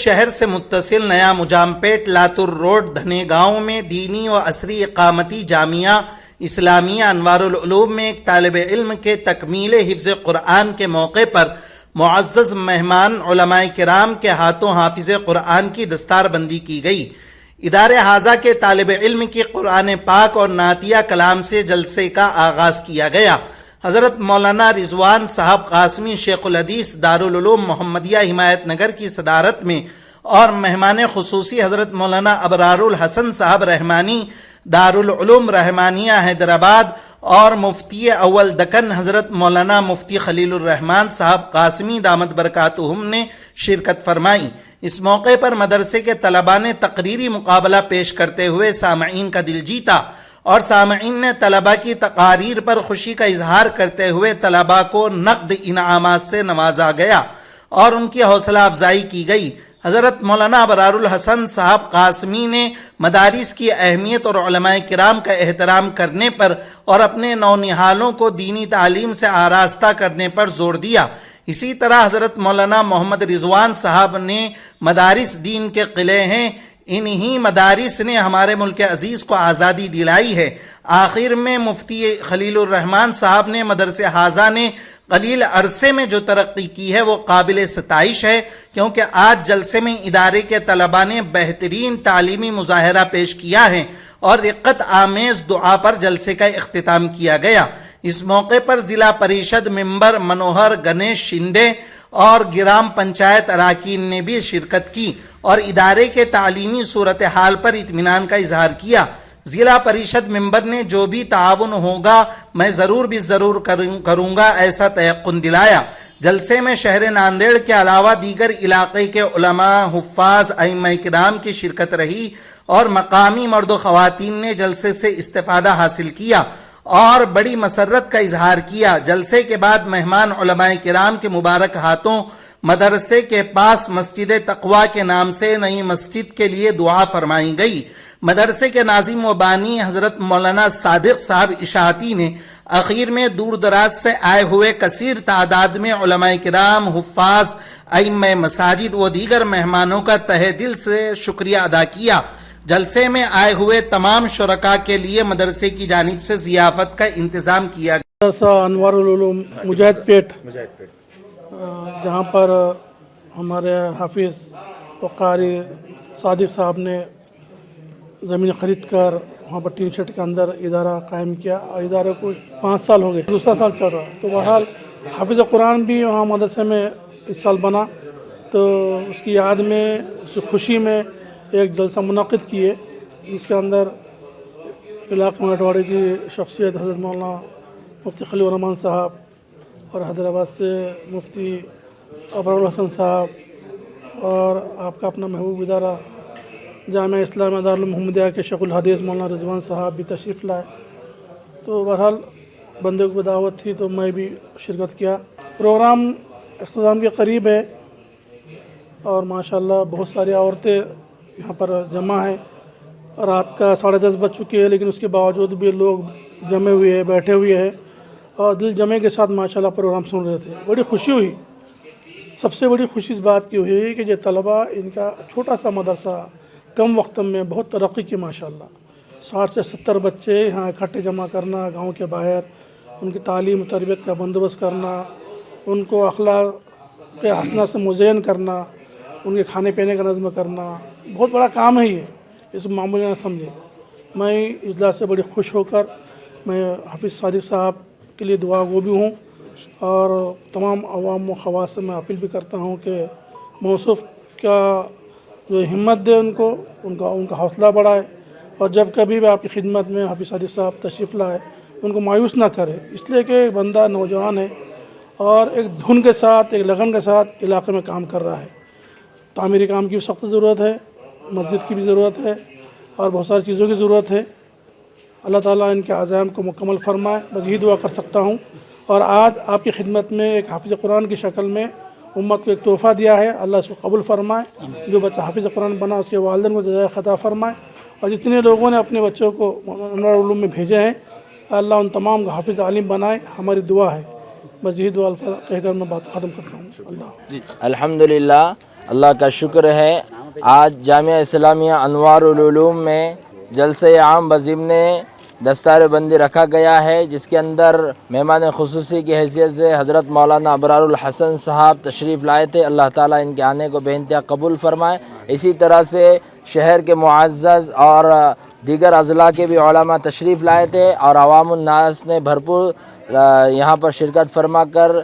شہر سے متصل نیا مجامپیٹ لاتور روڈ دھنے گاؤں میں دینی و عصری اقامتی جامعہ اسلامیہ انوار العلوم میں ایک طالب علم کے تکمیل حفظ قرآن کے موقع پر معزز مہمان علماء کرام کے ہاتھوں حافظ قرآن کی دستار بندی کی گئی۔ ادارہ حاضہ کے طالب علم کی قرآن پاک اور نعتیہ کلام سے جلسے کا آغاز کیا گیا۔ حضرت مولانا رضوان صاحب قاسمی شیخ الحدیث دارالعلوم محمدیہ ہمایت نگر کی صدارت میں اور مہمان خصوصی حضرت مولانا ابرار الحسن صاحب رحمانی دارالعلوم رحمانیہ حیدرآباد اور مفتی اول دکن حضرت مولانا مفتی خلیل الرحمان صاحب قاسمی دامت برکاتہم نے شرکت فرمائی۔ اس موقع پر مدرسے کے طلباء نے تقریری مقابلہ پیش کرتے ہوئے سامعین کا دل جیتا اور سامعین نے طلباء کی تقاریر پر خوشی کا اظہار کرتے ہوئے طلباء کو نقد انعامات سے نوازا گیا اور ان کی حوصلہ افزائی کی گئی۔ حضرت مولانا ابرار الحسن صاحب قاسمی نے مدارس کی اہمیت اور علماء کرام کا احترام کرنے پر اور اپنے نونہالوں کو دینی تعلیم سے آراستہ کرنے پر زور دیا۔ اسی طرح حضرت مولانا محمد رضوان صاحب نے مدارس دین کے قلعے ہیں، انہی مدارس نے ہمارے ملک عزیز کو آزادی دلائی ہے۔ آخر میں مفتی خلیل الرحمان صاحب نے مدرسہ حاضہ نے قلیل عرصے میں جو ترقی کی ہے وہ قابل ستائش ہے، کیونکہ آج جلسے میں ادارے کے طلباء نے بہترین تعلیمی مظاہرہ پیش کیا ہے اور رقت آمیز دعا پر جلسے کا اختتام کیا گیا۔ اس موقع پر ضلع پریشد ممبر منوہر گنیش شندے اور گرام پنچایت اراکین نے بھی شرکت کی اور ادارے کے تعلیمی صورتحال پر اطمینان کا اظہار کیا۔ ضلع پریشد ممبر نے جو بھی تعاون ہوگا میں ضرور کروں گا ایسا تیقن دلایا۔ جلسے میں شہر ناندیڑ کے علاوہ دیگر علاقے کے علماء، حفاظ، ائمہ کرام کی شرکت رہی اور مقامی مرد و خواتین نے جلسے سے استفادہ حاصل کیا اور بڑی مسرت کا اظہار کیا۔ جلسے کے بعد مہمان علماء کرام کے مبارک ہاتھوں مدرسے کے پاس مسجد تقویٰ کے نام سے نئی مسجد کے لیے دعا فرمائی گئی۔ مدرسے کے ناظم و بانی حضرت مولانا صادق صاحب اشاعتی نے اخیر میں دور دراز سے آئے ہوئے کثیر تعداد میں علماء کرام، حفاظ، ائمہ مساجد و دیگر مہمانوں کا تہہ دل سے شکریہ ادا کیا۔ جلسے میں آئے ہوئے تمام شرکاء کے لیے مدرسے کی جانب سے ضیافت کا انتظام کیا گیا۔ مدرسہ انوار العلوم مجاہد پیٹ جہاں پر ہمارے حافظ و قاری صادق صاحب نے زمین خرید کر وہاں پر ٹین شیڈ کے اندر ادارہ قائم کیا اور ادارے کو 5 سال ہو گئے، دوسرا سال چل رہا۔ تو بہرحال حافظ قرآن بھی وہاں مدرسے میں اس سال بنا، تو اس کی یاد میں، اس کی خوشی میں ایک جلسہ منعقد کیے جس کے اندر علاقہ مٹواڑی کی شخصیت حضرت مولانا مفتی خلیل الرحمان صاحب اور حیدرآباد سے مفتی ابرار الحسن صاحب اور آپ کا اپنا محبوب ادارہ جامعہ اسلامیہ دارالعلوم محمدیہ کے شیخ الحدیث مولانا رضوان صاحب بھی تشریف لائے۔ تو بہرحال بندے کو دعوت تھی تو میں بھی شرکت کیا۔ پروگرام اختتام کے قریب ہے اور ماشاءاللہ بہت ساری عورتیں یہاں پر جمع ہیں۔ رات کا 10:30 بج چکے ہیں، لیکن اس کے باوجود بھی لوگ جمے ہوئے ہیں، بیٹھے ہوئے ہیں اور دل جمے کے ساتھ ماشاءاللہ پروگرام سن رہے تھے۔ بڑی خوشی ہوئی۔ سب سے بڑی خوشی اس بات کی ہوئی کہ جو طلباء، ان کا چھوٹا سا مدرسہ کم وقت میں بہت ترقی کی ماشاءاللہ۔ 60 سے 70 بچے یہاں اکٹھے جمع کرنا، گاؤں کے باہر ان کی تعلیم و تربیت کا بندوبست کرنا، ان کو اخلاق حسنہ سے مزین کرنا، ان کے کھانے پینے کا نظم کرنا، بہت بڑا کام ہے یہ، اس کو معمولی نہ سمجھے۔ میں اجلاس سے بڑی خوش ہو کر میں حافظ صادق صاحب کے لیے دعا گو بھی ہوں اور تمام عوام و خواص سے میں اپیل بھی کرتا ہوں کہ موصوف کا جو ہمت دے ان کا حوصلہ بڑھائے، اور جب کبھی بھی آپ کی خدمت میں حافظ صادق صاحب تشریف لائے ان کو مایوس نہ کرے، اس لیے کہ بندہ نوجوان ہے اور ایک دھن کے ساتھ، ایک لگن کے ساتھ علاقے میں کام کر رہا ہے۔ تعمیری کام کی بھی سخت ضرورت ہے، مسجد کی بھی ضرورت ہے اور بہت ساری چیزوں کی ضرورت ہے۔ اللہ تعالیٰ ان کے عزائم کو مکمل فرمائے، بس یہی دعا کر سکتا ہوں۔ اور آج آپ کی خدمت میں ایک حافظ قرآن کی شکل میں امت کو ایک تحفہ دیا ہے، اللہ اس کو قبول فرمائے۔ جو بچہ حافظ قرآن بنا اس کے والدین کو جزائے خطا فرمائے، اور جتنے لوگوں نے اپنے بچوں کو انوار العلوم میں بھیجے ہیں اللہ ان تمام کو حافظ عالم بنائے، ہماری دعا ہے۔ بس یہی دعا الفاظ کہہ کر میں بات ختم کرتا ہوں۔ اللہ الحمدللہ اللہ کا شکر ہے آج جامعہ اسلامیہ انوار العلوم میں جلسہ عام بضمن دستار بندی رکھا گیا ہے، جس کے اندر مہمان خصوصی کی حیثیت سے حضرت مولانا ابرار الحسن صاحب تشریف لائے تھے۔ اللہ تعالیٰ ان کے آنے کو بے انتہا قبول فرمائے۔ اسی طرح سے شہر کے معزز اور دیگر اضلاع کے بھی علماء تشریف لائے تھے، اور عوام الناس نے بھرپور یہاں پر شرکت فرما کر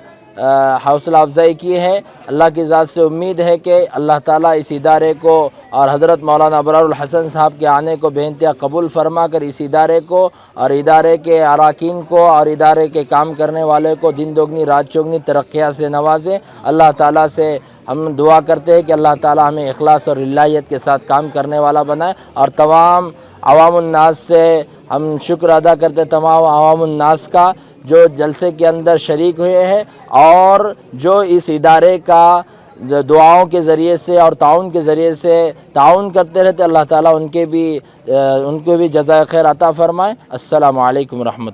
حوصلہ افزائی کی ہے۔ اللہ کی ذات سے امید ہے کہ اللہ تعالیٰ اس ادارے کو اور حضرت مولانا ابرار الحسن صاحب کے آنے کو بے انتہا قبول فرما کر اس ادارے کو اور ادارے کے اراکین کو اور ادارے کے کام کرنے والے کو دن دوگنی رات چوگنی ترقیات سے نوازے۔ اللہ تعالیٰ سے ہم دعا کرتے ہیں کہ اللہ تعالیٰ ہمیں اخلاص اور للہیت کے ساتھ کام کرنے والا بنائے، اور تمام عوام الناس سے ہم شکر ادا کرتے ہیں، تمام عوام الناس کا جو جلسے کے اندر شریک ہوئے ہیں اور جو اس ادارے کا دعاؤں کے ذریعے سے اور تعاون کے ذریعے سے تعاون کرتے رہتے۔ اللہ تعالیٰ ان کے بھی جزائے خیر عطا فرمائے۔ السلام علیکم ورحمۃ اللہ۔